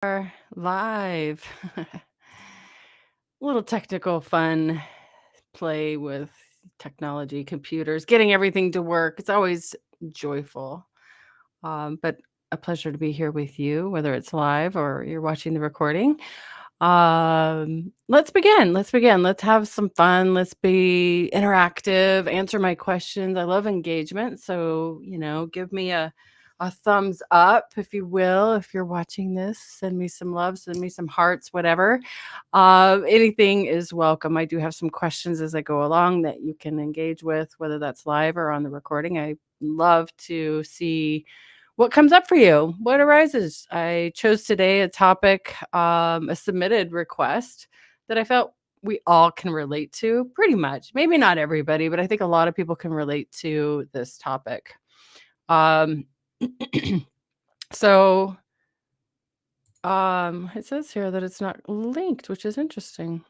Are live. A little technical fun play with technology, computers, getting everything to work. It's always joyful. But a pleasure to be here with you, whether it's live or you're watching the recording. Let's begin. Let's begin. Let's have some fun. Let's be interactive, answer my questions. I love engagement. So, give me a thumbs up, if you will. If you're watching this, send me some love, send me some hearts, whatever. Anything is welcome. I do have some questions as I go along that you can engage with, whether that's live or on the recording. I love to see what comes up for you, what arises. I chose today a topic, a submitted request that I felt we all can relate to pretty much. Maybe not everybody, but I think a lot of people can relate to this topic. Um, so it says here that it's not linked, which is interesting.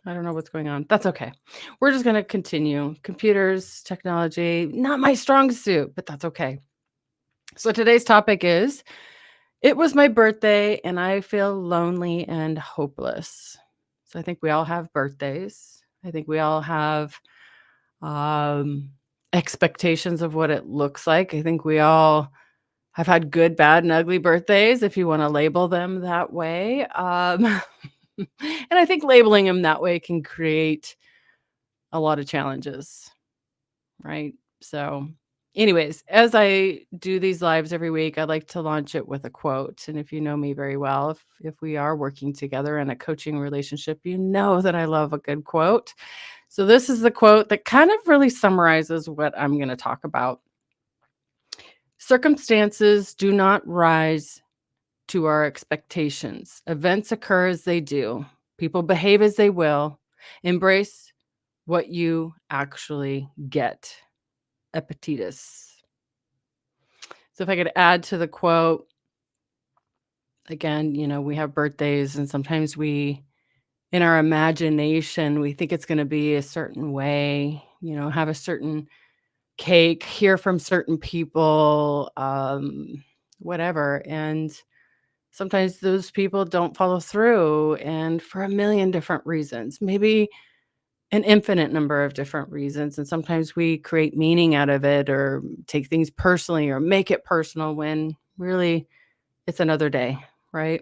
I don't know what's going on. That's okay. We're just going to continue. Computers, technology, not my strong suit, but that's okay. So today's topic is: it was my birthday and I feel lonely and hopeless. So I think we all have birthdays. I think we all have um, expectations of what it looks like. I think we all have had good, bad, and ugly birthdays, if you want to label them that way. And I think labeling them that way can create a lot of challenges, right? So, anyways, as I do these lives every week, I like to launch it with a quote. And if you know me very well, if we are working together in a coaching relationship, you know that I love a good quote. So this is the quote that kind of really summarizes what I'm going to talk about. Circumstances do not rise to our expectations. Events occur as they do. People behave as they will. Embrace what you actually get. Epictetus. So if I could add to the quote, again, we have birthdays and sometimes in our imagination, we think it's going to be a certain way, have a certain cake, hear from certain people, whatever. And sometimes those people don't follow through, and for a million different reasons, maybe an infinite number of different reasons. And sometimes we create meaning out of it or take things personally or make it personal when really it's another day, right?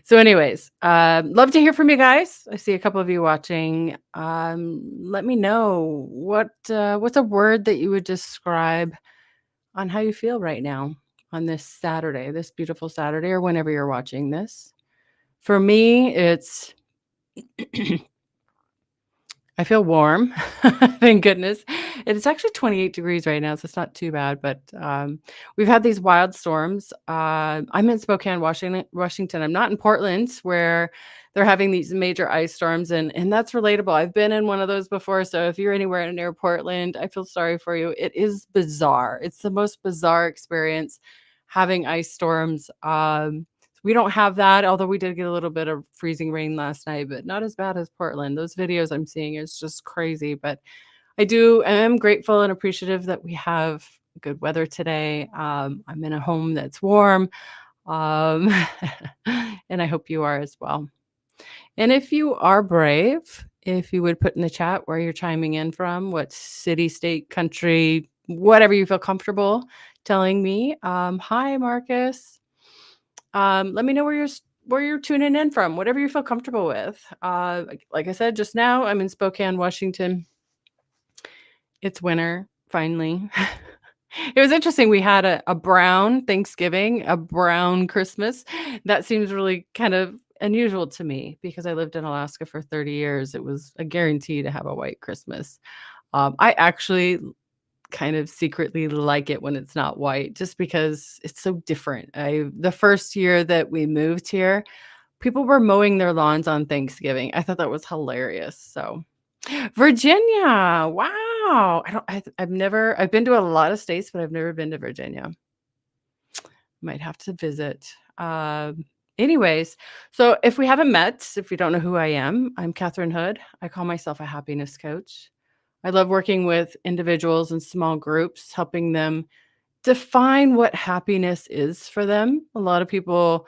So anyways, love to hear from you guys. I see a couple of you watching. Let me know what's a word that you would describe on how you feel right now on this Saturday, this beautiful Saturday, or whenever you're watching this. For me, it's I feel warm. Thank goodness. It's actually 28 degrees right now, so it's not too bad. But we've had these wild storms. I'm in Spokane, Washington. I'm not in Portland, where they're having these major ice storms, and that's relatable. I've been in one of those before. So if you're anywhere near Portland, I feel sorry for you. It is bizarre. It's the most bizarre experience having ice storms. We don't have that, although we did get a little bit of freezing rain last night, but not as bad as Portland. Those videos I'm seeing is just crazy. But I am grateful and appreciative that we have good weather today. I'm in a home that's warm, um, and I hope you are as well. And if you are brave, if you would put in the chat where you're chiming in from, what city, state, country, whatever you feel comfortable telling me. Hi, Marcus. Let me know where you're tuning in from, whatever you feel comfortable with. Like I said just now, I'm in Spokane, Washington. It's winter, finally. It was interesting. We had a brown Thanksgiving, a brown Christmas. That seems really kind of unusual to me because I lived in Alaska for 30 years. It was a guarantee to have a white Christmas. I actually kind of secretly like it when it's not white, just because it's so different. The first year that we moved here, people were mowing their lawns on Thanksgiving. I thought that was hilarious. So, Virginia, wow! I've been to a lot of states, but I've never been to Virginia. Might have to visit. Anyways, so if we haven't met, if you don't know who I am, I'm Catherine Hood. I call myself a happiness coach. I love working with individuals and small groups, helping them define what happiness is for them. A lot of people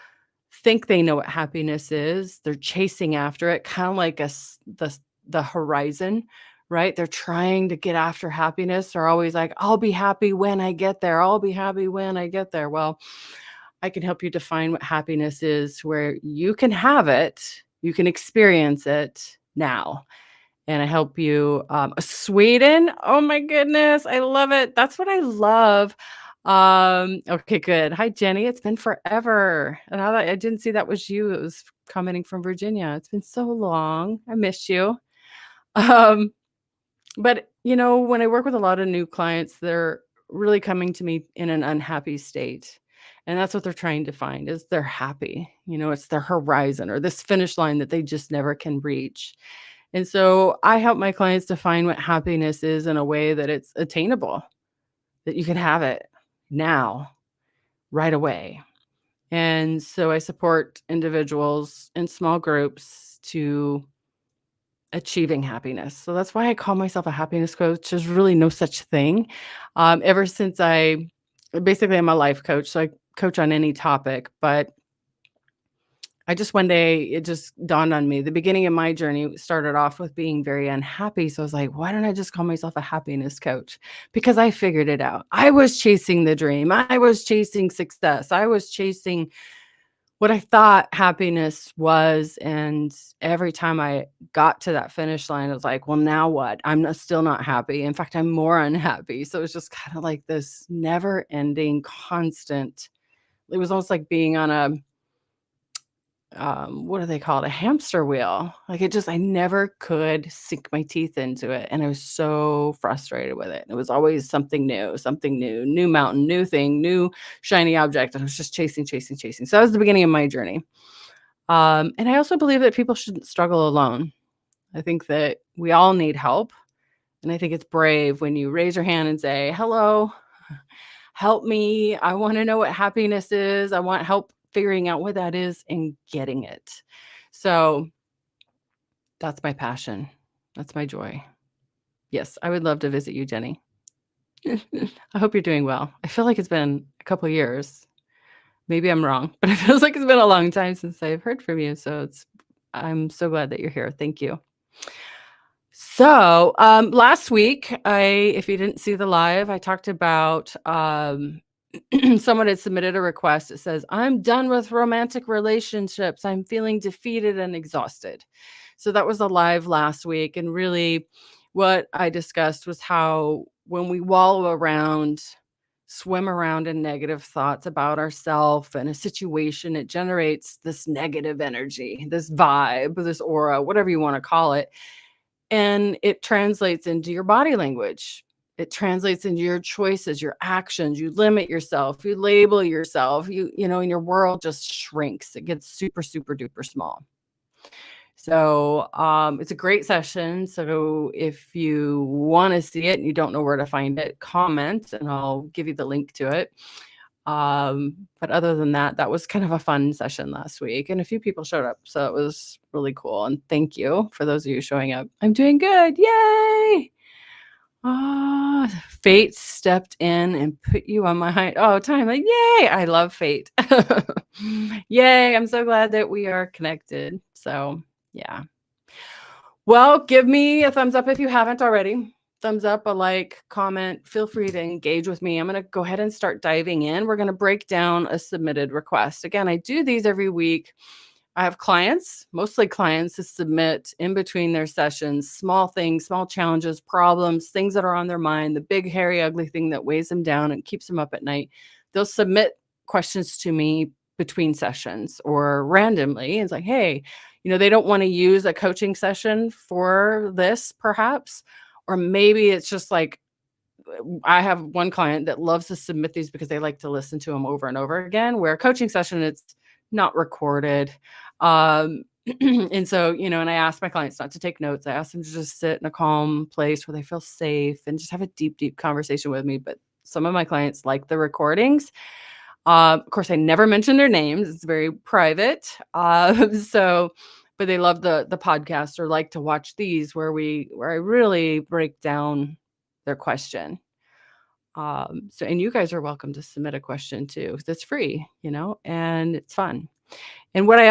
think they know what happiness is. They're chasing after it, kind of like the horizon, right? They're trying to get after happiness. They're always like, I'll be happy when I get there. I'll be happy when I get there. Well, I can help you define what happiness is where you can have it, you can experience it now. And I help you, Sweden? Oh my goodness, I love it. That's what I love. Okay, good. Hi, Jenny. It's been forever. And I didn't see that was you. It was commenting from Virginia. It's been so long. I miss you. Um, but when I work with a lot of new clients, they're really coming to me in an unhappy state. And that's what they're trying to find is they're happy. It's their horizon or this finish line that they just never can reach. And so I help my clients define what happiness is in a way that it's attainable, that you can have it now, right away. And so I support individuals in small groups to achieving happiness. So that's why I call myself a happiness coach. There's really no such thing. Ever since basically, I'm a life coach, so I coach on any topic, but I just one day, it just dawned on me. The beginning of my journey started off with being very unhappy. So I was like, why don't I just call myself a happiness coach? Because I figured it out. I was chasing the dream. I was chasing success. I was chasing what I thought happiness was. And every time I got to that finish line, I was like, well, now what? Still not happy. In fact, I'm more unhappy. So it was just kind of like this never ending, constant. It was almost like being on what do they call it? A hamster wheel. Like I never could sink my teeth into it. And I was so frustrated with it. It was always something new, new mountain, new thing, new shiny object. And I was just chasing, chasing, chasing. So that was the beginning of my journey. And I also believe that people shouldn't struggle alone. I think that we all need help. And I think it's brave when you raise your hand and say, hello, help me. I want to know what happiness is. I want help figuring out what that is and getting it. So that's my passion. That's my joy. Yes, I would love to visit you, Jenny. I hope you're doing well. I feel like it's been a couple of years. Maybe I'm wrong, but it feels like it's been a long time since I've heard from you. So I'm so glad that you're here. Thank you. So last week, if you didn't see the live, I talked about someone had submitted a request. It says, I'm done with romantic relationships. I'm feeling defeated and exhausted. So that was a live last week. And really, what I discussed was how when we wallow around, swim around in negative thoughts about ourselves and a situation, it generates this negative energy, this vibe, this aura, whatever you want to call it. And it translates into your body language. It translates into your choices, your actions. You limit yourself, you label yourself, and your world just shrinks. It gets super, super duper small. So it's a great session. So if you want to see it and you don't know where to find it, comment and I'll give you the link to it. But other than that, that was kind of a fun session last week and a few people showed up. So it was really cool. And thank you for those of you showing up. I'm doing good. Yay. Fate stepped in and put you on my time. Like, yay. I love fate. Yay. I'm so glad that we are connected. So yeah. Well, give me a thumbs up if you haven't already. Thumbs up, a like, comment. Feel free to engage with me. I'm going to go ahead and start diving in. We're going to break down a submitted request. Again, I do these every week. I have clients, mostly clients, to submit in between their sessions, small things, small challenges, problems, things that are on their mind, the big, hairy, ugly thing that weighs them down and keeps them up at night. They'll submit questions to me between sessions or randomly. It's like, hey, they don't want to use a coaching session for this, perhaps. Or maybe it's just like, I have one client that loves to submit these because they like to listen to them over and over again, where a coaching session, it's not recorded. And so, and I ask my clients not to take notes. I ask them to just sit in a calm place where they feel safe and just have a deep, deep conversation with me. But some of my clients like the recordings. Of course, I never mention their names. It's very private. But they love the podcast or like to watch these where I really break down their question. So and you guys are welcome to submit a question too, 'cause it's free, and it's fun. And what I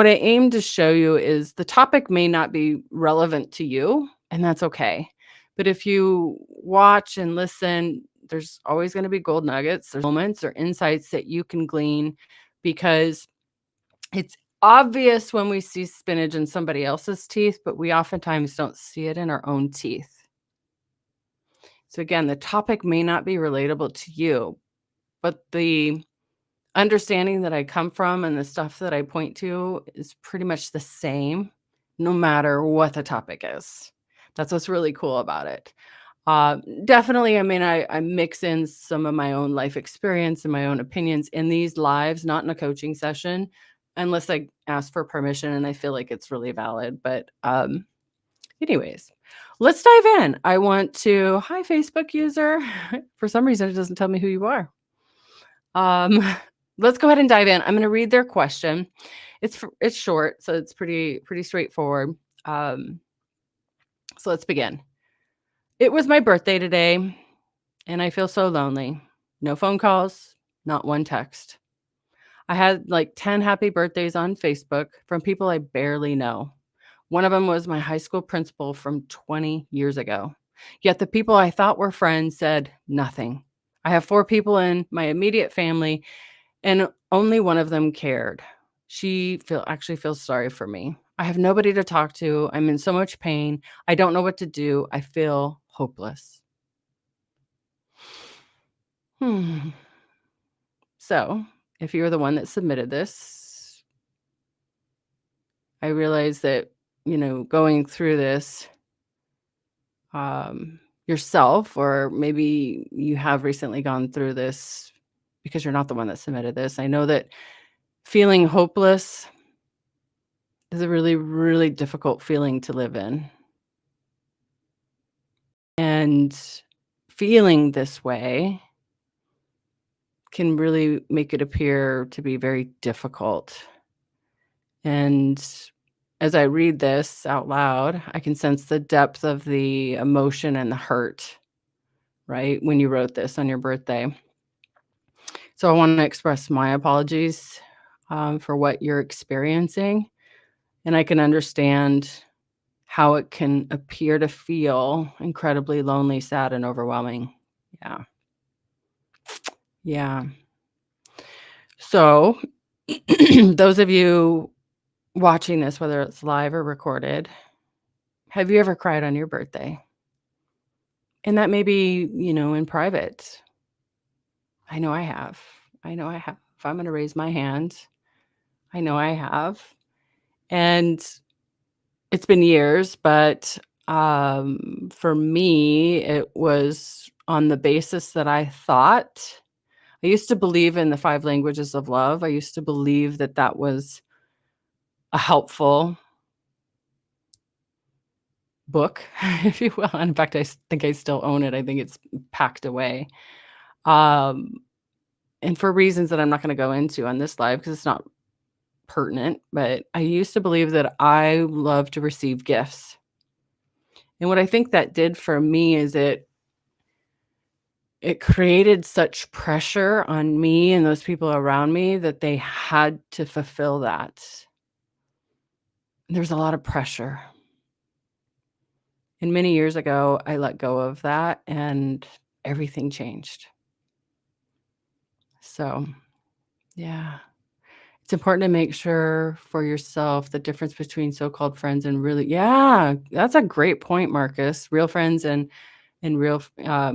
aim to show you is the topic may not be relevant to you, and that's okay. But if you watch and listen, there's always gonna be gold nuggets. There's moments or insights that you can glean because it's obvious when we see spinach in somebody else's teeth, but we oftentimes don't see it in our own teeth. So again, the topic may not be relatable to you, but the understanding that I come from and the stuff that I point to is pretty much the same no matter what the topic is. That's what's really cool about it. Definitely, I mean, I mix in some of my own life experience and my own opinions in these lives, not in a coaching session, unless I ask for permission and I feel like it's really valid. But anyways, let's dive in. Hi, Facebook user. For some reason, it doesn't tell me who you are. Um, let's go ahead and dive in. I'm going to read their question. It's short, so it's pretty straightforward. So let's begin. It was my birthday today, and I feel so lonely. No phone calls, not one text. I had like 10 happy birthdays on Facebook from people I barely know. One of them was my high school principal from 20 years ago. Yet the people I thought were friends said nothing. I have 4 people in my immediate family, and only one of them cared. Actually feels sorry for me. I have nobody to talk to. I'm in so much pain. I don't know what to do. I feel hopeless. Hmm. So, if you're the one that submitted this, I realize that, going through this yourself, or maybe you have recently gone through this because you're not the one that submitted this. I know that feeling hopeless is a really, really difficult feeling to live in. And feeling this way can really make it appear to be very difficult. And as I read this out loud, I can sense the depth of the emotion and the hurt, right? When you wrote this on your birthday. So I want to express my apologies for what you're experiencing. And I can understand how it can appear to feel incredibly lonely, sad, and overwhelming. Yeah. Yeah. So, those of you watching this, whether it's live or recorded, have you ever cried on your birthday? And that may be, in private. I know I have. I know I have. If I'm going to raise my hand, I know I have. And it's been years, but for me, it was on the basis that I used to believe in the 5 languages of love. I used to believe that that was a helpful book, if you will. And in fact, think I still own it. I think it's packed away. Um, and for reasons that I'm not gonna go into on this live because it's not pertinent, but I used to believe that I love to receive gifts. And what I think that did for me is it created such pressure on me and those people around me that they had to fulfill that. There's a lot of pressure. And many years ago, I let go of that and everything changed. So, yeah. It's important to make sure for yourself the difference between so-called friends and really yeah, that's a great point, Marcus. Real friends and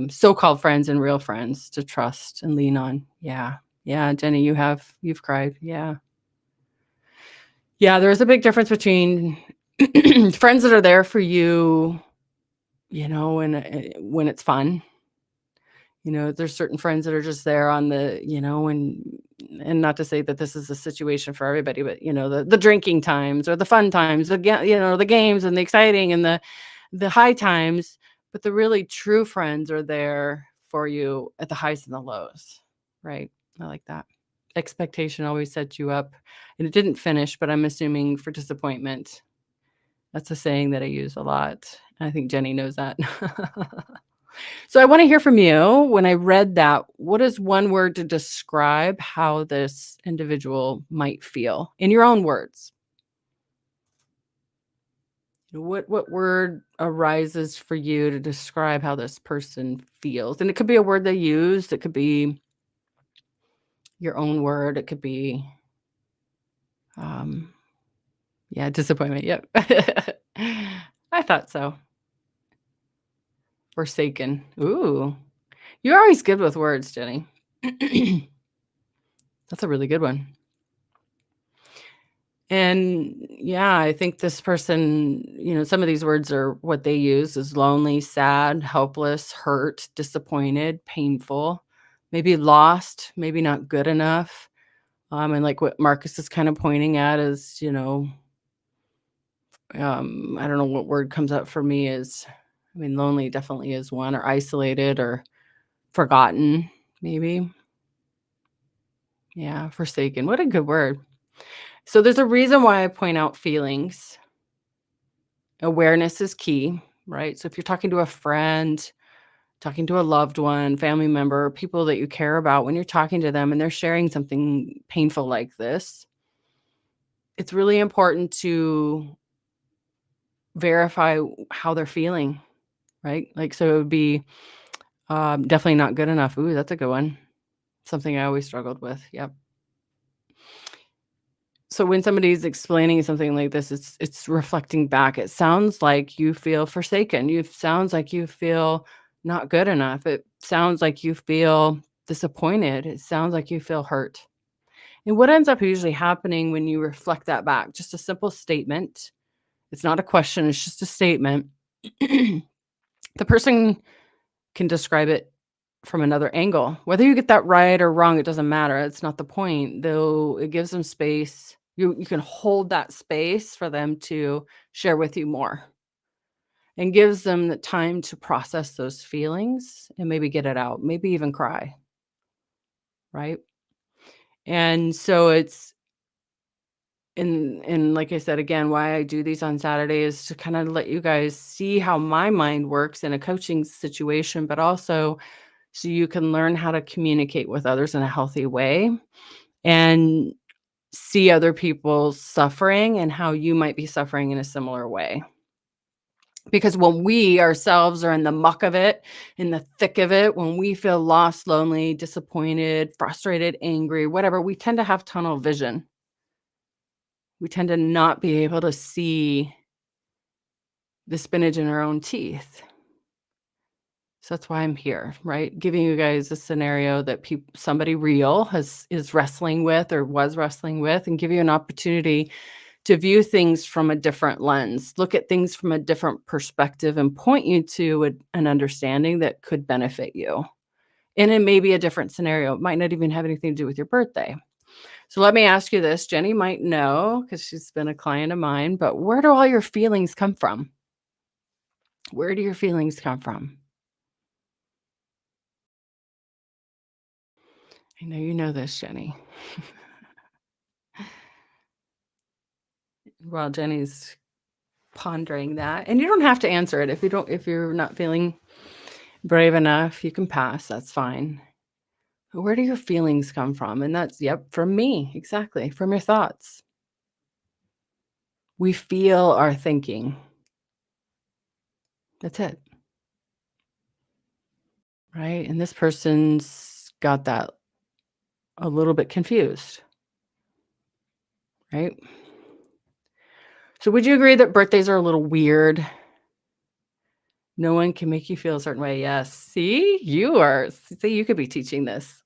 so-called friends and real friends to trust and lean on. Yeah. Yeah, Jenny, you've cried. Yeah. Yeah, there's a big difference between friends that are there for you, when it's fun. There's certain friends that are just there on and not to say that this is a situation for everybody, but the drinking times or the fun times, the games and the exciting and the high times, but the really true friends are there for you at the highs and the lows, right? I like that. Expectation always sets you up, and it didn't finish, but I'm assuming for disappointment. That's a saying that I use a lot. I think Jenny knows that. So I wanna hear from you. When I read that, what is one word to describe how this individual might feel in your own words? What word arises for you to describe how this person feels? And it could be a word they use, it could be your own word, it could be, um, yeah, disappointment, yep. I thought so. Forsaken. Ooh, you're always good with words, Jenny. That's a really good one. And yeah, I think this person, some of these words are what they use is lonely, sad, helpless, hurt, disappointed, painful, maybe lost, maybe not good enough. And like what Marcus is kind of pointing at is, I don't know what word comes up for me is, I mean, lonely definitely is one, or isolated or forgotten, maybe. Yeah, forsaken. What a good word. So there's a reason why I point out feelings. Awareness is key, right? So if you're talking to a friend, talking to a loved one, family member, people that you care about, when you're talking to them and they're sharing something painful like this, it's really important to verify how they're feeling, right? Like, so it would be definitely not good enough. Ooh, that's a good one. Something I always struggled with. Yep. So when somebody's explaining something like this, it's reflecting back. It sounds like you feel forsaken. You sounds like you feel not good enough. It sounds like you feel disappointed. It sounds like you feel hurt. And what ends up usually happening when you reflect that back, just a simple statement. It's not a question, it's just a statement. The person can describe it from another angle. Whether you get that right or wrong, it doesn't matter. It's not the point, though it gives them space. You can hold that space for them to share with you more and gives them the time to process those feelings and maybe get it out, maybe even cry, right? And so it's and like I said again, why I do these on Saturday is to kind of let you guys see how my mind works in a coaching situation, but also so you can learn how to communicate with others in a healthy way and see other people's suffering and how you might be suffering in a similar way. Because when we ourselves are in the muck of it, in the thick of it, when we feel lost, lonely, disappointed, frustrated, angry, whatever, we tend to have tunnel vision. We tend to not be able to see the spinach in our own teeth. So that's why I'm here, right? Giving you guys a scenario that somebody real is wrestling with or was wrestling with, and give you an opportunity to view things from a different lens, look at things from a different perspective, and point you to an understanding that could benefit you. And it may be a different scenario. It might not even have anything to do with your birthday. So let me ask you this. Jenny might know because she's been a client of mine, but where do all your feelings come from? Where do your feelings come from? I know you know this, Jenny. While Jenny's pondering that, and you don't have to answer it if you're not feeling brave enough, you can pass, that's fine. But where do your feelings come from? And that's, yep, from me, exactly, from your thoughts. We feel our thinking. That's it, right? And this person's got that a little bit confused, right? So would you agree that birthdays are a little weird? No one can make you feel a certain way. Yes. See, you could be teaching this.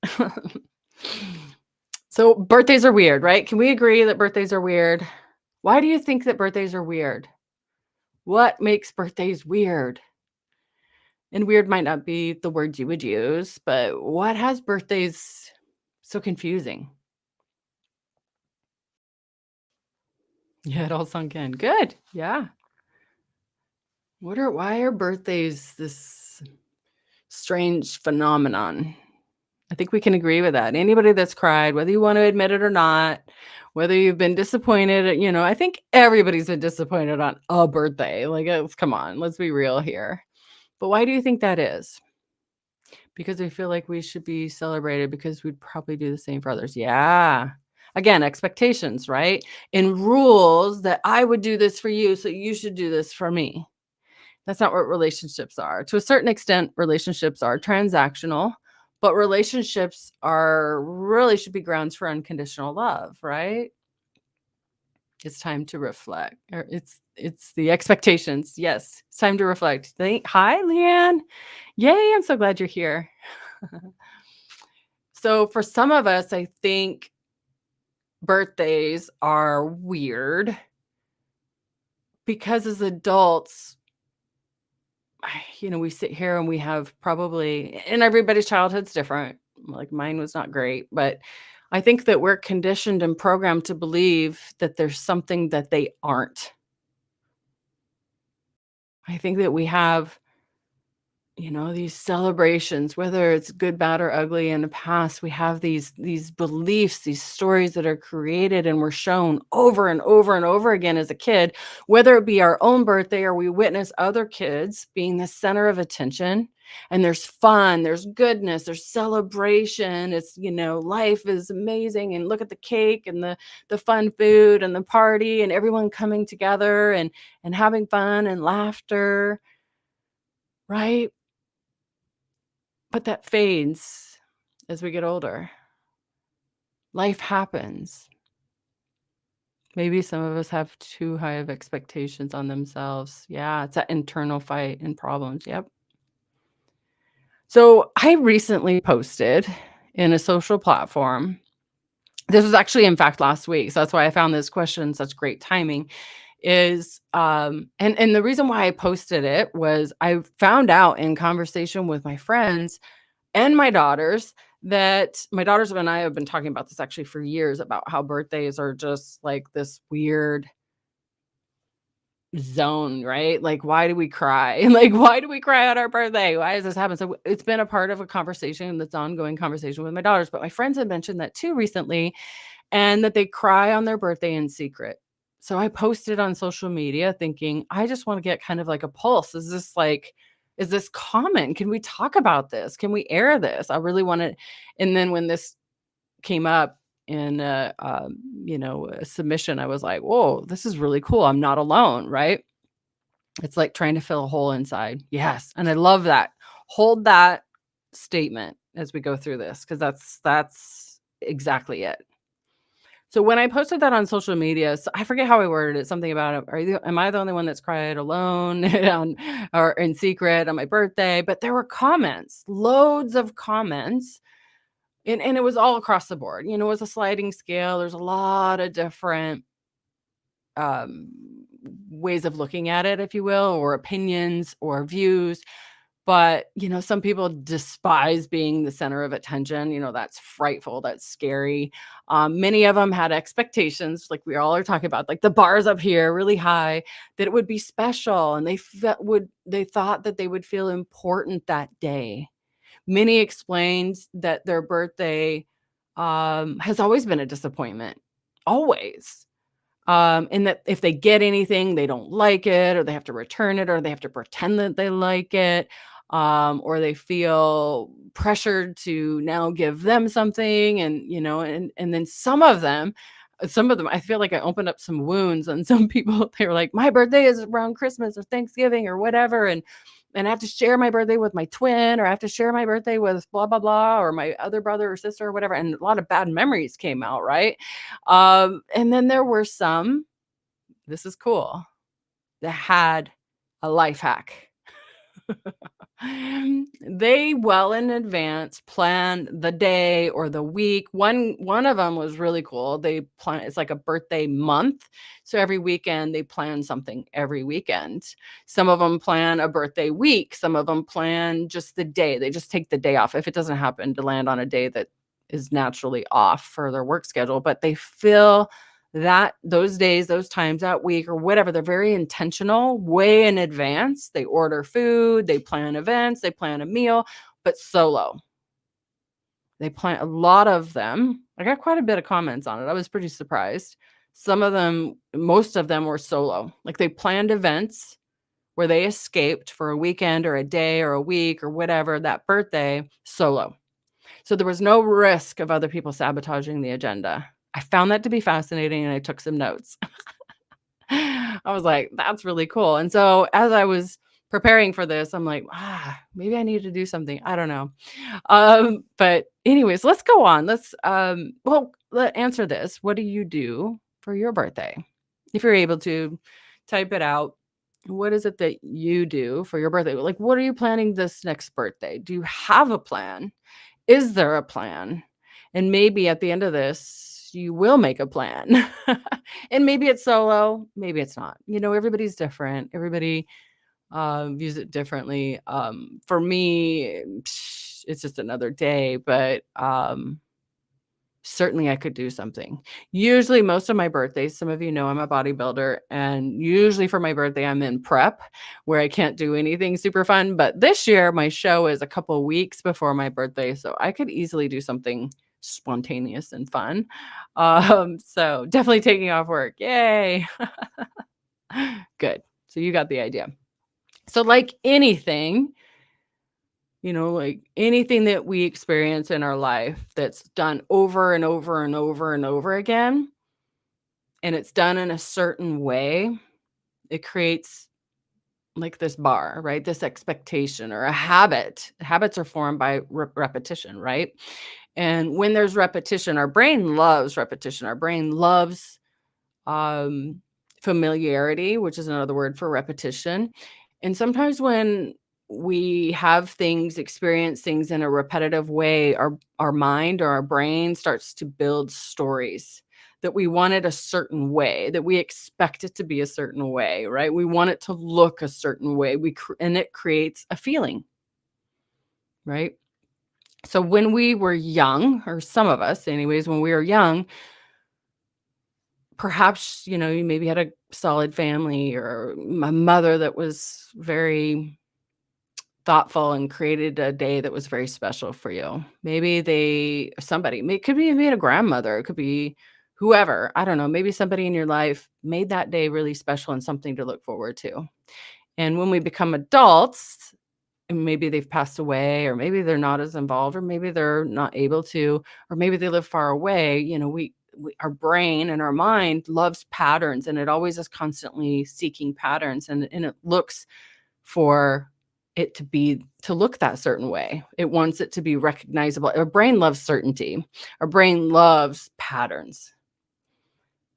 So birthdays are weird, right? Can we agree that birthdays are weird? Why do you think that birthdays are weird? What makes birthdays weird? And weird might not be the word you would use, but what has birthdays so confusing? Yeah, it all sunk in. Good. Yeah. Why are birthdays this strange phenomenon? I think we can agree with that. Anybody that's cried, whether you want to admit it or not, whether you've been disappointed, I think everybody's been disappointed on a birthday. Like, come on, let's be real here. But why do you think that is? Because we feel like we should be celebrated because we'd probably do the same for others. Yeah. Again, expectations, right? And rules that I would do this for you, so you should do this for me. That's not what relationships are. To a certain extent, relationships are transactional, but relationships are really should be grounds for unconditional love, right? It's time to reflect. Or it's the expectations. Yes, it's time to reflect. Hi, Leanne. Yay, I'm so glad you're here. So for some of us, I think birthdays are weird because as adults, we sit here and we have probably, and everybody's childhood's different. Like mine was not great, but I think that we're conditioned and programmed to believe that there's something that they aren't. I think that we have these celebrations, whether it's good, bad, or ugly in the past, we have these beliefs, these stories that are created and we're shown over and over and over again as a kid, whether it be our own birthday or we witness other kids being the center of attention. And there's fun, there's goodness, there's celebration. Life is amazing. And look at the cake and the fun food and the party and everyone coming together and having fun and laughter, right? But that fades as we get older. Life happens. Maybe some of us have too high of expectations on themselves. Yeah, it's that internal fight and problems. Yep. So I recently posted in a social platform. This was actually, in fact, last week. So that's why I found this question such great timing. Is and the reason why I posted it was I found out in conversation with my friends and my daughters that my daughters and I have been talking about this actually for years about how birthdays are just like this weird zone, right? Like, why do we cry? Like, why do we cry on our birthday? Why does this happen? So it's been a part of a conversation that's ongoing conversation with my daughters. But my friends had mentioned that too recently, and that they cry on their birthday in secret. So I posted on social media thinking, I just want to get kind of like a pulse. Is this common? Can we talk about this? Can we air this? I really want to. And then when this came up in a submission, I was like, whoa, this is really cool. I'm not alone, right? It's like trying to fill a hole inside. Yes. And I love that. Hold that statement as we go through this, because that's exactly it. So when I posted that on social media, I forget how I worded it, something about, am I the only one that's cried alone or in secret on my birthday? But there were comments, loads of comments, and it was all across the board. It was a sliding scale. There's a lot of different um, ways of looking at it, if you will, or opinions or views. But, some people despise being the center of attention. That's frightful. That's scary. Many of them had expectations, like we all are talking about, like the bars up here really high, that it would be special. And they thought that they would feel important that day. Many explained that their birthday has always been a disappointment, always. And that if they get anything, they don't like it, or they have to return it, or they have to pretend that they like it, or they feel pressured to now give them something, and then some of them, I feel like I opened up some wounds on some people. They were like, my birthday is around Christmas or Thanksgiving or whatever, and I have to share my birthday with my twin, or I have to share my birthday with blah blah blah, or my other brother or sister or whatever. And a lot of bad memories came out, right? And then there were some, this is cool, that had a life hack. They well in advance planned the day or the week. One of them was really cool. They plan, it's like a birthday month. So every weekend they plan something every weekend. Some of them plan a birthday week. Some of them plan just the day. They just take the day off if it doesn't happen to land on a day that is naturally off for their work schedule, but they fill those days, those times, that week or whatever, they're very intentional way in advance. They order food, they plan events, they plan a meal, but solo. They plan a lot of them. I got quite a bit of comments on it. I was pretty surprised. Some of them, most of them were solo. Like they planned events where they escaped for a weekend or a day or a week or whatever that birthday solo. So there was no risk of other people sabotaging the agenda. I found that to be fascinating and I took some notes. I was like, that's really cool. And so as I was preparing for this, I'm like, maybe I need to do something. I don't know. But anyways, let's go on. Let answer this. What do you do for your birthday? If you're able to type it out, what is it that you do for your birthday? Like, what are you planning this next birthday? Do you have a plan? Is there a plan? And maybe at the end of this, you will make a plan. And maybe it's solo, maybe it's not. Everybody's different. Everybody views it differently. For me, it's just another day, but certainly I could do something. Usually, most of my birthdays, some of you know I'm a bodybuilder, and usually for my birthday, I'm in prep where I can't do anything super fun. But this year, my show is a couple weeks before my birthday, so I could easily do something spontaneous and fun. So definitely taking off work. Yay. Good. So you got the idea. So, like anything that we experience in our life that's done over and over and over and over again, and it's done in a certain way, it creates like this bar, right? This expectation or a habit. Habits are formed by repetition, right? And when there's repetition, our brain loves repetition. Our brain loves um, familiarity, which is another word for repetition. And sometimes when we have things, experience things in a repetitive way, our mind or our brain starts to build stories that we want it a certain way, that we expect it to be a certain way, right? We want it to look a certain way. And it creates a feeling, right? So when we were young, or some of us anyways, when we were young, perhaps, you maybe had a solid family or a mother that was very thoughtful and created a day that was very special for you. Maybe it could be maybe a grandmother, it could be whoever, I don't know, maybe somebody in your life made that day really special and something to look forward to. And when we become adults, and maybe they've passed away, or maybe they're not as involved, or maybe they're not able to, or maybe they live far away, our brain and our mind loves patterns, and it always is constantly seeking patterns, and it looks for it to look that certain way. It wants it to be recognizable. Our brain loves certainty. Our brain loves patterns.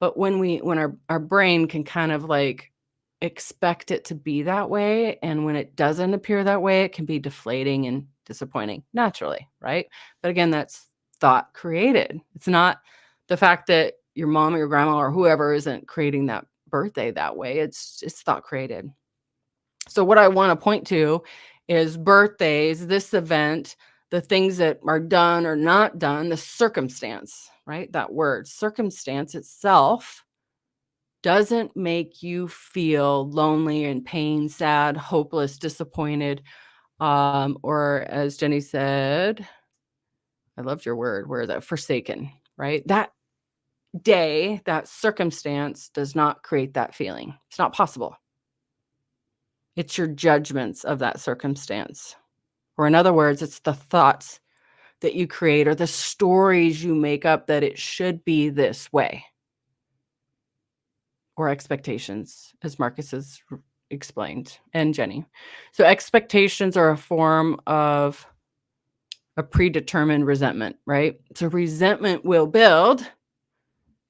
But when our brain can kind of like expect it to be that way, and when it doesn't appear that way, it can be deflating and disappointing naturally, right? But again, that's thought created. It's not the fact that your mom or your grandma or whoever isn't creating that birthday that way. It's thought created. So what I want to point to is birthdays, this event, the things that are done or not done, the circumstance, right? That word, circumstance itself doesn't make you feel lonely and pain, sad, hopeless, disappointed, or as Jenny said, I loved your word, where is that? Forsaken, right? That day, that circumstance does not create that feeling. It's not possible. It's your judgments of that circumstance. Or in other words, it's the thoughts that you create or the stories you make up that it should be this way. Or expectations, as Marcus has explained, and Jenny. So expectations are a form of a predetermined resentment, right? So resentment will build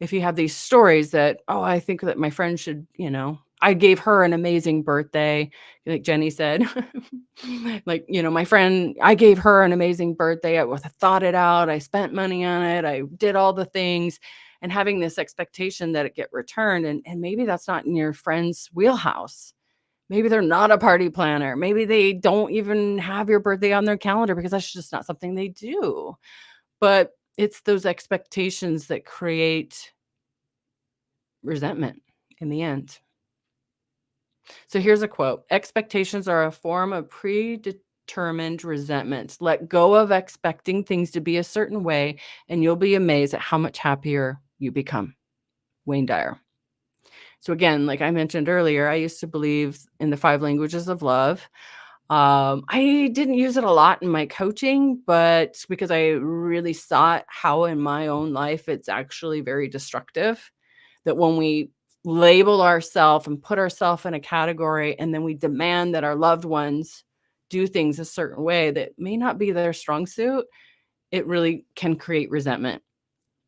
if you have these stories that, oh, I think that my friend should, I gave her an amazing birthday, like Jenny said. Like, my friend, I gave her an amazing birthday. I thought it out. I spent money on it. I did all the things, and having this expectation that it get returned. And maybe that's not in your friend's wheelhouse. Maybe they're not a party planner. Maybe they don't even have your birthday on their calendar because that's just not something they do. But it's those expectations that create resentment in the end. So here's a quote: expectations are a form of predetermined resentment. Let go of expecting things to be a certain way, and you'll be amazed at how much happier you become. Wayne Dyer. So again, like I mentioned earlier, I used to believe in the 5 languages of love. I didn't use it a lot in my coaching, but because I really saw how in my own life it's actually very destructive. That when we label ourselves and put ourselves in a category, and then we demand that our loved ones do things a certain way that may not be their strong suit, it really can create resentment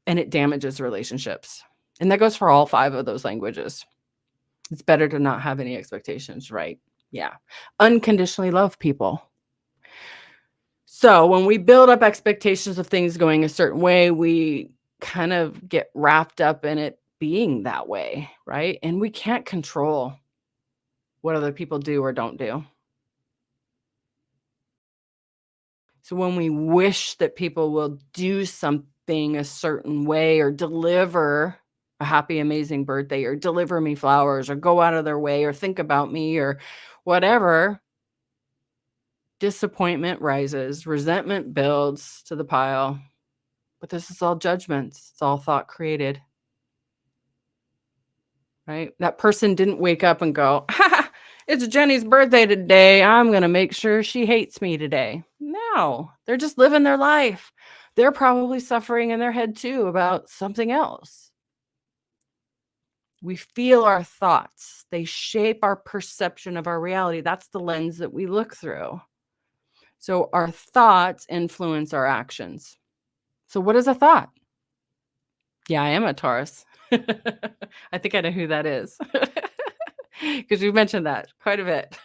and it damages relationships. And that goes for all 5 of those languages. It's better to not have any expectations, right? Yeah. Unconditionally love people. So when we build up expectations of things going a certain way, we kind of get wrapped up in it being that way, right? And we can't control what other people do or don't do. So when we wish that people will do something a certain way or deliver a happy, amazing birthday or deliver me flowers or go out of their way or think about me or whatever, disappointment rises, resentment builds to the pile. But this is all judgments. It's all thought created, right? That person didn't wake up and go, "Ha, it's Jenny's birthday today. I'm going to make sure she hates me today." No, they're just living their life. They're probably suffering in their head too about something else. We feel our thoughts. They shape our perception of our reality. That's the lens that we look through. So our thoughts influence our actions. So what is a thought? Yeah, I am a Taurus. I think I know who that is. Because you mentioned that quite a bit.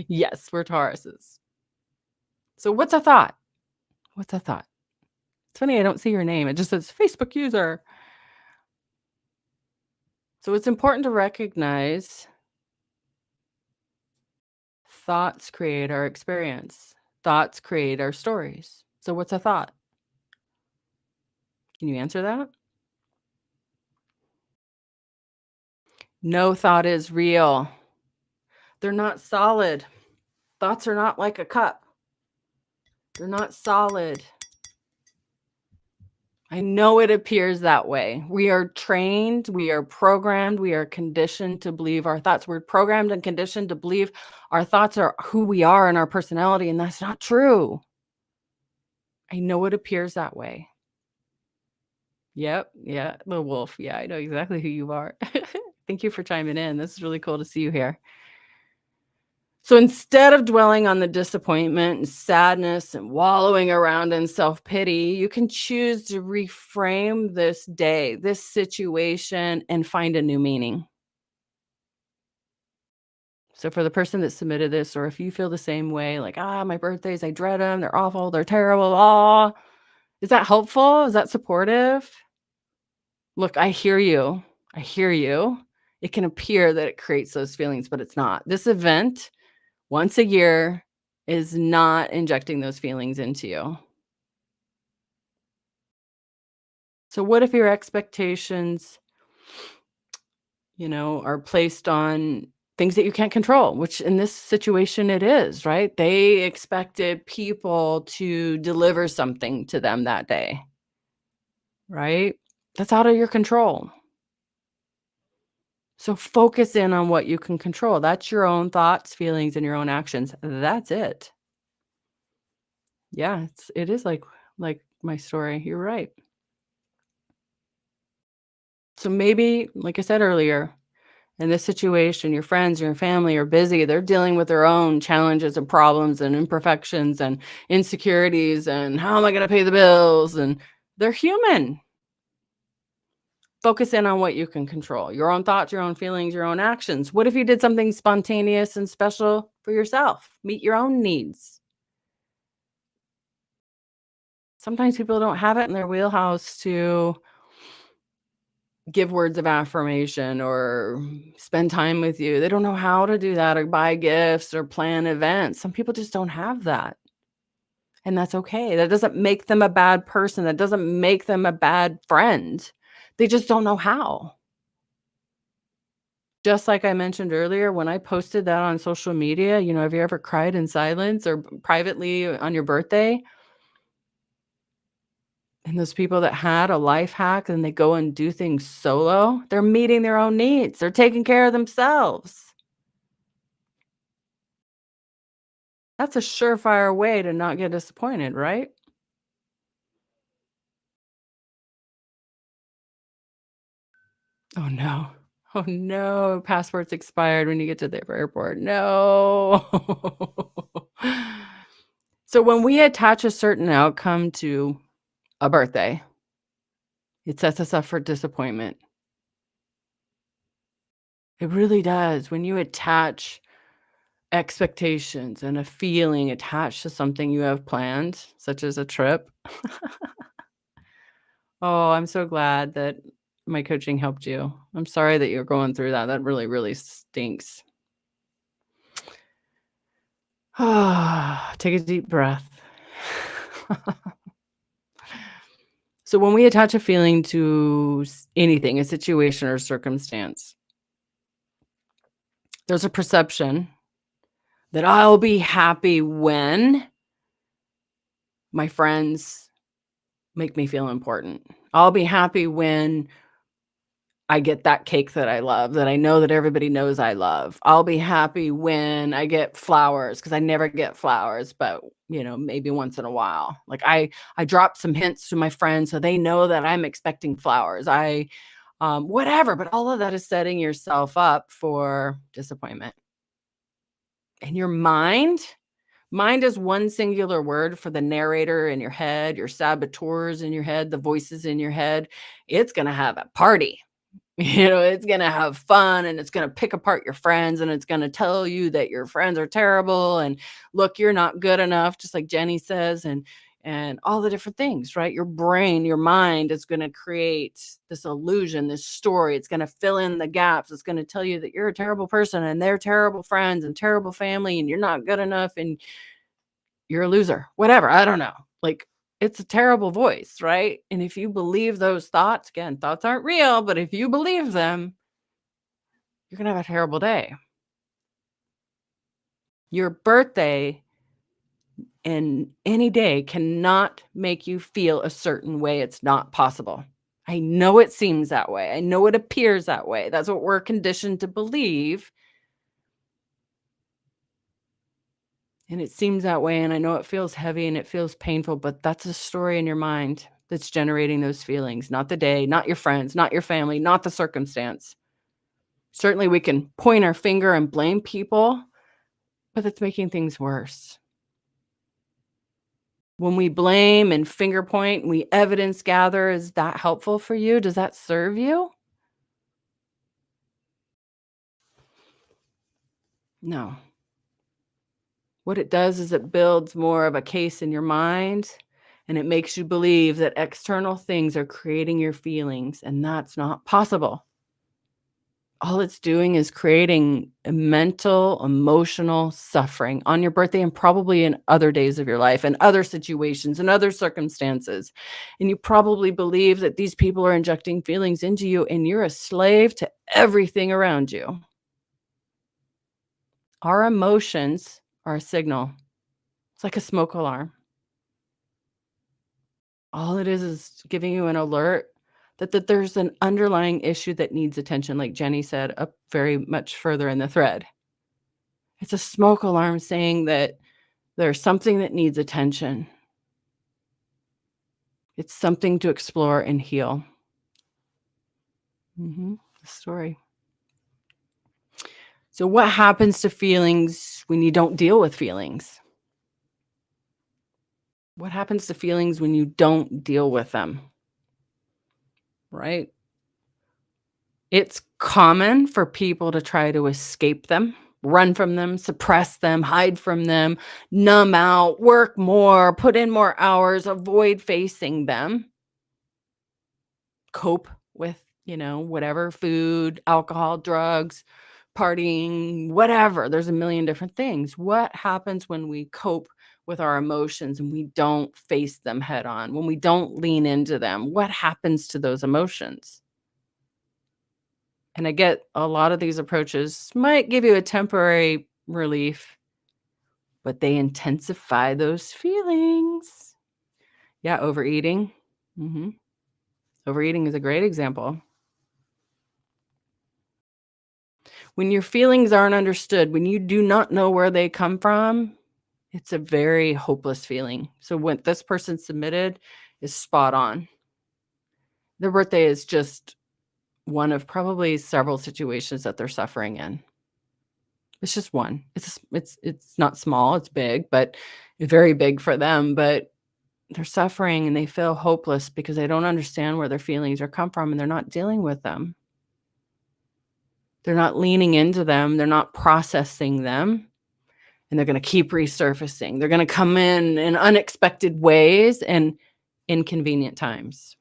Yes, we're Tauruses. So what's a thought? What's a thought? It's funny, I don't see your name. It just says Facebook user. So it's important to recognize thoughts create our experience. Thoughts create our stories. So what's a thought? Can you answer that? No thought is real. They're not solid. Thoughts are not like a cup. They're not solid. I know it appears that way. We are trained, we are programmed, we are conditioned to believe our thoughts. We're programmed and conditioned to believe our thoughts are who we are and our personality, and that's not true. I know it appears that way. Yep, yeah, the wolf. Yeah, I know exactly who you are. Thank you for chiming in. This is really cool to see you here. So instead of dwelling on the disappointment and sadness and wallowing around in self pity, you can choose to reframe this day, this situation, and find a new meaning. So for the person that submitted this, or if you feel the same way, like, my birthdays, I dread them, they're awful, they're terrible, is that helpful? Is that supportive? Look, I hear you. I hear you. It can appear that it creates those feelings, but it's not. This event once a year is not injecting those feelings into you. So what if your expectations, are placed on things that you can't control, which in this situation it is, right? They expected people to deliver something to them that day, right? That's out of your control. So focus in on what you can control. That's your own thoughts, feelings, and your own actions. That's it. Yeah, it is like my story. You're right. So maybe, like I said earlier, in this situation, your friends, your family are busy. They're dealing with their own challenges and problems and imperfections and insecurities and how am I going to pay the bills? And they're human. Focus in on what you can control, your own thoughts, your own feelings, your own actions. What if you did something spontaneous and special for yourself? Meet your own needs. Sometimes people don't have it in their wheelhouse to give words of affirmation or spend time with you. They don't know how to do that or buy gifts or plan events. Some people just don't have that. And that's okay. That doesn't make them a bad person. That doesn't make them a bad friend. They just don't know how. Just like I mentioned earlier, when I posted that on social media, have you ever cried in silence or privately on your birthday? And those people that had a life hack and they go and do things solo, they're meeting their own needs. They're taking care of themselves. That's a surefire way to not get disappointed, right? Oh, no. Oh, no. Passport's expired when you get to the airport. No. So when we attach a certain outcome to a birthday, it sets us up for disappointment. It really does. When you attach expectations and a feeling attached to something you have planned, such as a trip. Oh, I'm so glad that my coaching helped you. I'm sorry that you're going through that. That really, really stinks. Take a deep breath. So, when we attach a feeling to anything, a situation or circumstance, there's a perception that I'll be happy when my friends make me feel important. I'll be happy when I get that cake that I love, that I know that everybody knows I love. I'll be happy when I get flowers because I never get flowers, but, maybe once in a while. Like, I drop some hints to my friends so they know that I'm expecting flowers. Whatever, but all of that is setting yourself up for disappointment. And your mind is one singular word for the narrator in your head, your saboteurs in your head, the voices in your head. It's gonna have a party. It's gonna have fun and it's gonna pick apart your friends and it's gonna tell you that your friends are terrible and look, you're not good enough, just like Jenny says, and all the different things, right? Your brain, your mind is gonna create this illusion, this story. It's gonna fill in the gaps. It's gonna tell you that you're a terrible person and they're terrible friends and terrible family and you're not good enough and you're a loser. Whatever. I don't know. Like, it's a terrible voice, right? And if you believe those thoughts, again, thoughts aren't real, but if you believe them, you're going to have a terrible day. Your birthday and any day cannot make you feel a certain way. It's not possible. I know it seems that way. I know it appears that way. That's what we're conditioned to believe. And it seems that way. And I know it feels heavy and it feels painful, but that's a story in your mind that's generating those feelings, not the day, not your friends, not your family, not the circumstance. Certainly, we can point our finger and blame people, but it's making things worse. When we blame and finger point, we evidence gather, is that helpful for you? Does that serve you? No. What it does is it builds more of a case in your mind and it makes you believe that external things are creating your feelings, and that's not possible. All it's doing is creating a mental, emotional suffering on your birthday and probably in other days of your life and other situations and other circumstances. And you probably believe that these people are injecting feelings into you and you're a slave to everything around you. Our emotions are a signal. It's like a smoke alarm. All it is giving you an alert that there's an underlying issue that needs attention, like Jenny said, up very much further in the thread. It's a smoke alarm saying that there's something that needs attention. It's something to explore and heal. The story. So what happens to feelings when you don't deal with feelings? What happens to feelings when you don't deal with them? Right? It's common for people to try to escape them, run from them, suppress them, hide from them, numb out, work more, put in more hours, avoid facing them, cope with, whatever food, alcohol, drugs, partying, whatever. There's a million different things. What happens when we cope with our emotions and we don't face them head on, when we don't lean into them? What happens to those emotions? And I get a lot of these approaches might give you a temporary relief, but they intensify those feelings. Yeah, overeating. Mhm. Overeating is a great example. When your feelings aren't understood, when you do not know where they come from, it's a very hopeless feeling. So what this person submitted is spot on. Their birthday is just one of probably several situations that they're suffering in. It's just one. It's not small, it's big, but very big for them, but they're suffering and they feel hopeless because they don't understand where their feelings are come from and they're not dealing with them. They're not leaning into them, they're not processing them, and they're gonna keep resurfacing. They're gonna come in unexpected ways and inconvenient times.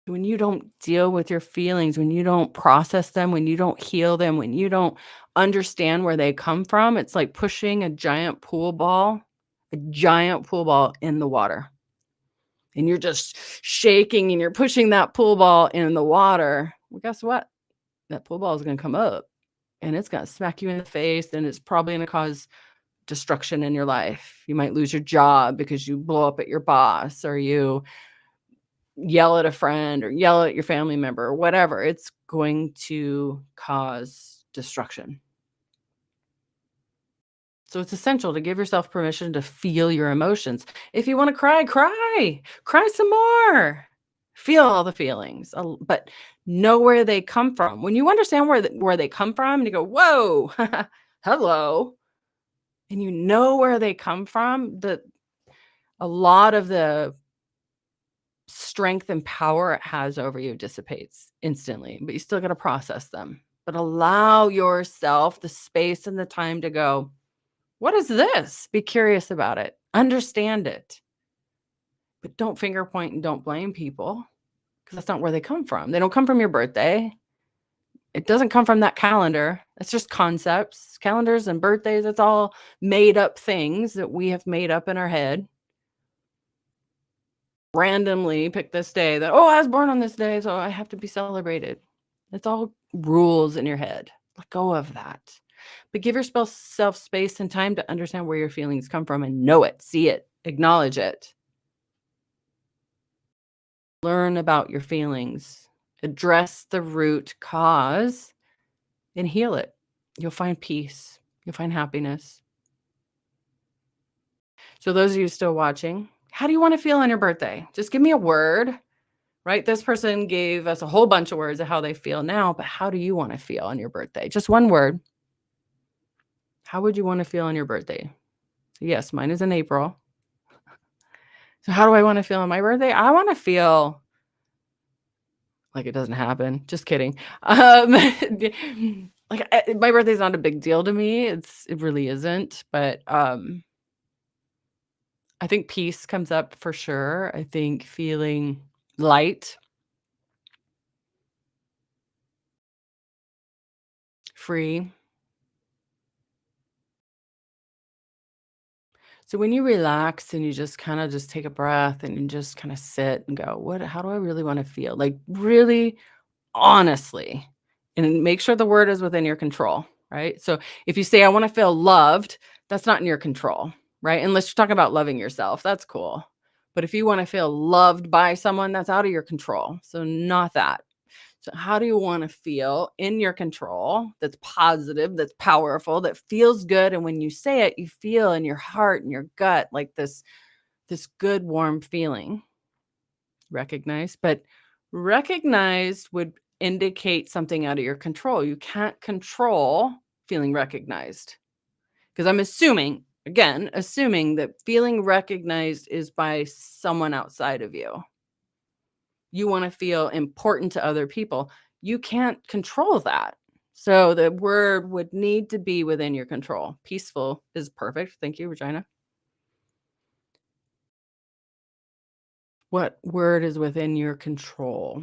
When you don't deal with your feelings, when you don't process them, when you don't heal them, when you don't understand where they come from, it's like pushing a giant pool ball in the water. And you're just shaking and you're pushing that pool ball in the water. Well, guess what? That pool ball is going to come up and it's going to smack you in the face and it's probably going to cause destruction in your life. You might lose your job because you blow up at your boss or you yell at a friend or yell at your family member or whatever. It's going to cause destruction. So it's essential to give yourself permission to feel your emotions. If you want to cry, cry. Cry some more. Feel all the feelings, but know where they come from. When you understand where they come from and you go, "Whoa. Hello." And you know where they come from, a lot of the strength and power it has over you dissipates instantly, but you still got to process them. But allow yourself the space and the time to go, what is this? Be curious about it. Understand it. But don't finger point and don't blame people because that's not where they come from. They don't come from your birthday. It doesn't come from that calendar. It's just concepts. Calendars and birthdays, it's all made up things that we have made up in our head. Randomly pick this day that, oh, I was born on this day, so I have to be celebrated. It's all rules in your head. Let go of that. But give yourself space and time to understand where your feelings come from and know it, see it, acknowledge it. Learn about your feelings, address the root cause, and heal it. You'll find peace, you'll find happiness. So, those of you still watching, how do you want to feel on your birthday? Just give me a word. Right? This person gave us a whole bunch of words of how they feel now, but how do you want to feel on your birthday? Just one word. How would you want to feel on your birthday? Yes, mine is in April. So how do I want to feel on my birthday? I want to feel like it doesn't happen. Just kidding. My birthday's not a big deal to me. It really isn't, but I think peace comes up for sure. I think feeling light, free. So when you relax and you just kinda just take a breath and you just kinda sit and go, "What how do I really wanna feel?" Like, really honestly, and make sure the word is within your control, right? So if you say, "I wanna feel loved," that's not in your control, right? Unless you're talking about loving yourself, that's cool. But if you wanna feel loved by someone, that's out of your control, so not that. So, how do you want to feel in your control that's positive, that's powerful, that feels good? And when you say it, you feel in your heart and your gut like this good, warm feeling. Recognize, but recognized would indicate something out of your control. You can't control feeling recognized because I'm assuming, again, assuming that feeling recognized is by someone outside of you. You wanna feel important to other people. You can't control that. So the word would need to be within your control. Peaceful is perfect. Thank you, Regina. What word is within your control?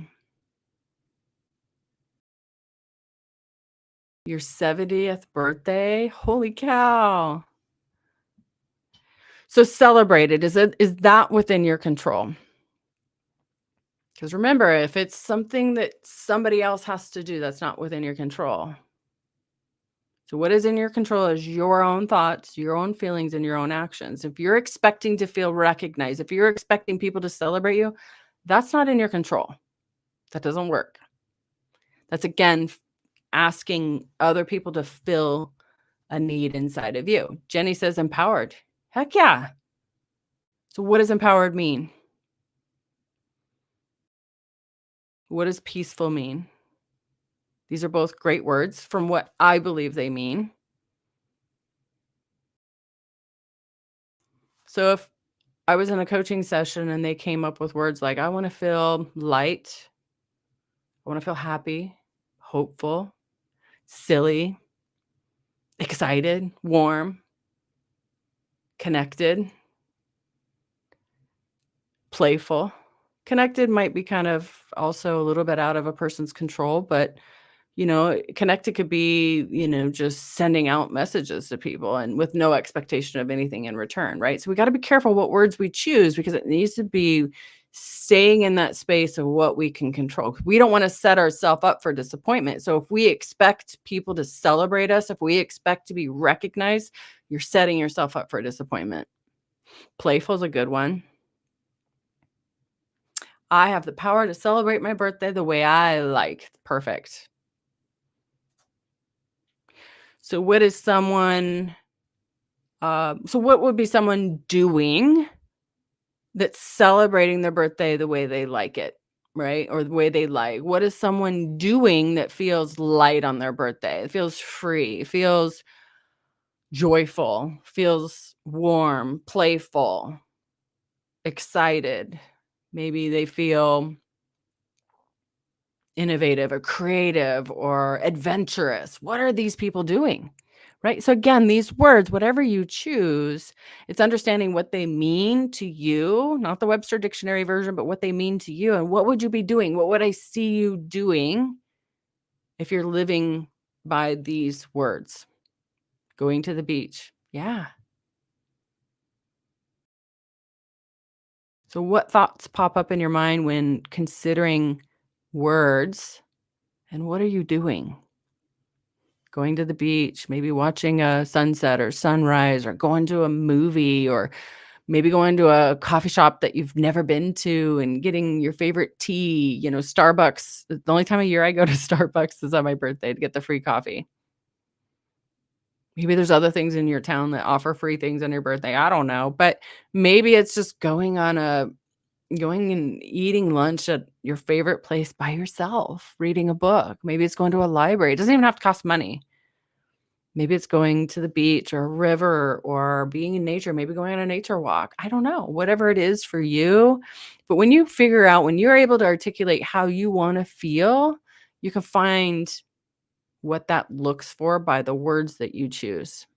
Your 70th birthday? Holy cow. So celebrate it. Is that within your control? Because remember, if it's something that somebody else has to do, that's not within your control. So what is in your control is your own thoughts, your own feelings, and your own actions. If you're expecting to feel recognized, if you're expecting people to celebrate you, that's not in your control. That doesn't work. That's again asking other people to fill a need inside of you. Jenny says empowered. Heck yeah. So what does empowered mean? What does peaceful mean? These are both great words from what I believe they mean. So if I was in a coaching session and they came up with words like, I want to feel light, I want to feel happy, hopeful, silly, excited, warm, connected, playful. Connected might be kind of also a little bit out of a person's control, but connected could be, just sending out messages to people and with no expectation of anything in return, right? So we got to be careful what words we choose because it needs to be staying in that space of what we can control. We don't want to set ourselves up for disappointment. So if we expect people to celebrate us, if we expect to be recognized, you're setting yourself up for disappointment. Playful is a good one. I have the power to celebrate my birthday the way I like. Perfect. So what is someone so what would be someone doing that's celebrating their birthday the way they like it, right? Or the way they like. What is someone doing that feels light on their birthday? It feels free, feels joyful, feels warm, playful, excited. Maybe they feel innovative or creative or adventurous. What are these people doing? Right? So again, these words, whatever you choose, it's understanding what they mean to you, not the Webster Dictionary version, but what they mean to you. And what would you be doing? What would I see you doing if you're living by these words? Going to the beach. Yeah. So what thoughts pop up in your mind when considering words and what are you doing? Going to the beach, maybe watching a sunset or sunrise, or going to a movie, or maybe going to a coffee shop that you've never been to and getting your favorite tea, Starbucks. The only time of year I go to Starbucks is on my birthday to get the free coffee. Maybe there's other things in your town that offer free things on your birthday. I don't know, but maybe it's just going and eating lunch at your favorite place by yourself, reading a book. Maybe it's going to a library. It doesn't even have to cost money. Maybe it's going to the beach or a river or being in nature, maybe going on a nature walk. I don't know, whatever it is for you. But when you figure out, when you're able to articulate how you want to feel, you can find what that looks for by the words that you choose.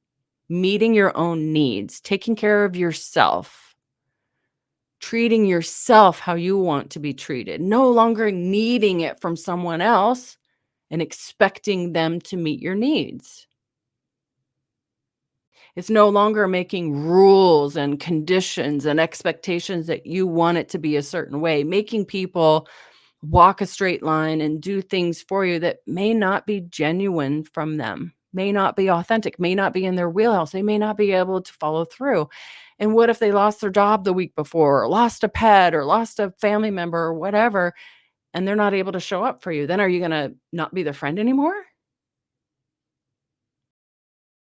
Meeting your own needs, taking care of yourself, treating yourself how you want to be treated, no longer needing it from someone else and expecting them to meet your needs. It's no longer making rules and conditions and expectations that you want it to be a certain way, making people walk a straight line and do things for you that may not be genuine from them, may not be authentic, may not be in their wheelhouse. They may not be able to follow through. And what if they lost their job the week before, or lost a pet, or lost a family member, or whatever, and they're not able to show up for you? Then are you going to not be their friend anymore?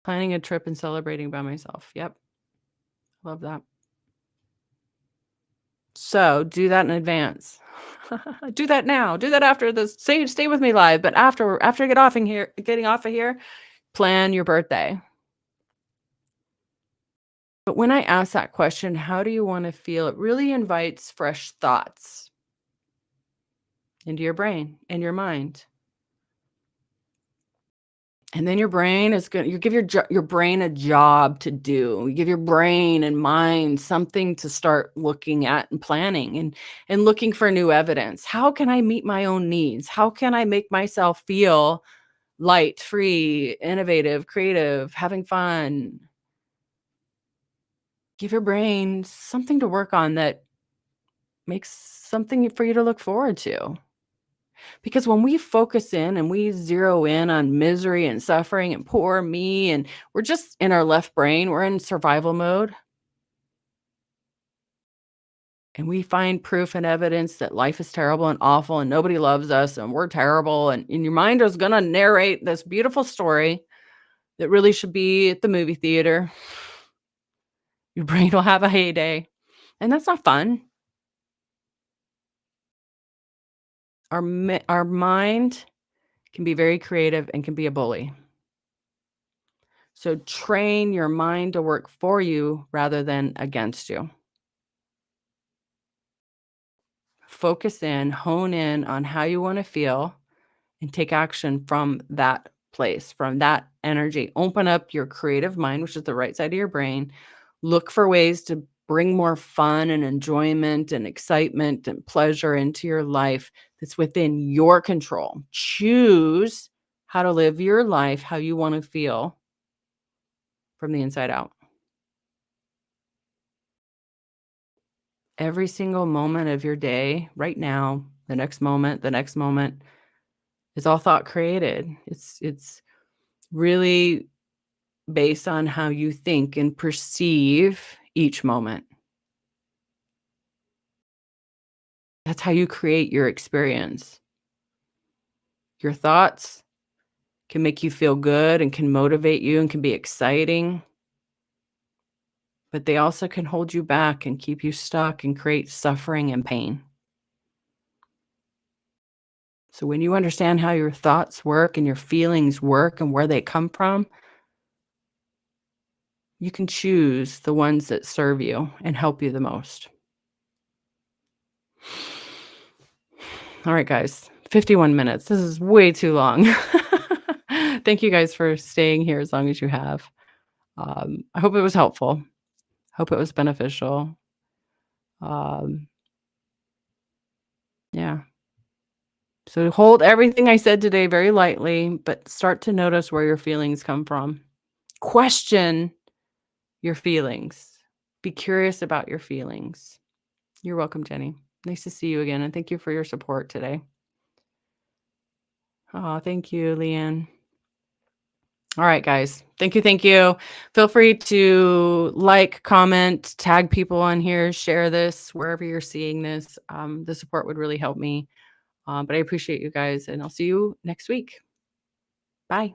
Planning a trip and celebrating by myself. Yep. Love that. So, do that in advance. Do that now. Do that after the stay with me live, but after getting off of here, plan your birthday. But when I ask that question, how do you want to feel? It really invites fresh thoughts into your brain and your mind. And then your brain is going to you give your brain a job to do. You give your brain and mind something to start looking at and planning and looking for new evidence. How can I meet my own needs? How can I make myself feel light, free, innovative, creative, having fun? Give your brain something to work on that makes something for you to look forward to. Because when we focus in and we zero in on misery and suffering and poor me, and we're just in our left brain, we're in survival mode, and we find proof and evidence that life is terrible and awful and nobody loves us and we're terrible. And your mind is going to narrate this beautiful story that really should be at the movie theater. Your brain will have a heyday. And that's not fun. Our mind can be very creative and can be a bully. So train your mind to work for you rather than against you. Focus in, hone in on how you want to feel and take action from that place, from that energy. Open up your creative mind, which is the right side of your brain. Look for ways to bring more fun and enjoyment and excitement and pleasure into your life that's within your control. Choose how to live your life, how you want to feel from the inside out. Every single moment of your day, right now, the next moment is all thought created. It's really based on how you think and perceive each moment. That's how you create your experience. Your thoughts can make you feel good and can motivate you and can be exciting, but they also can hold you back and keep you stuck and create suffering and pain. So when you understand how your thoughts work and your feelings work and where they come from, you can choose the ones that serve you and help you the most. All right, guys, 51 minutes. This is way too long. Thank you guys for staying here as long as you have. I hope it was helpful. Hope it was beneficial. Um, yeah. So hold everything I said today very lightly, but start to notice where your feelings come from. Question your feelings. Be curious about your feelings. You're welcome, Jenny. Nice to see you again, and thank you for your support today. Oh, thank you, Leanne. All right, guys. Thank you. Thank you. Feel free to like, comment, tag people on here, share this wherever you're seeing this. The support would really help me. But I appreciate you guys, and I'll see you next week. Bye.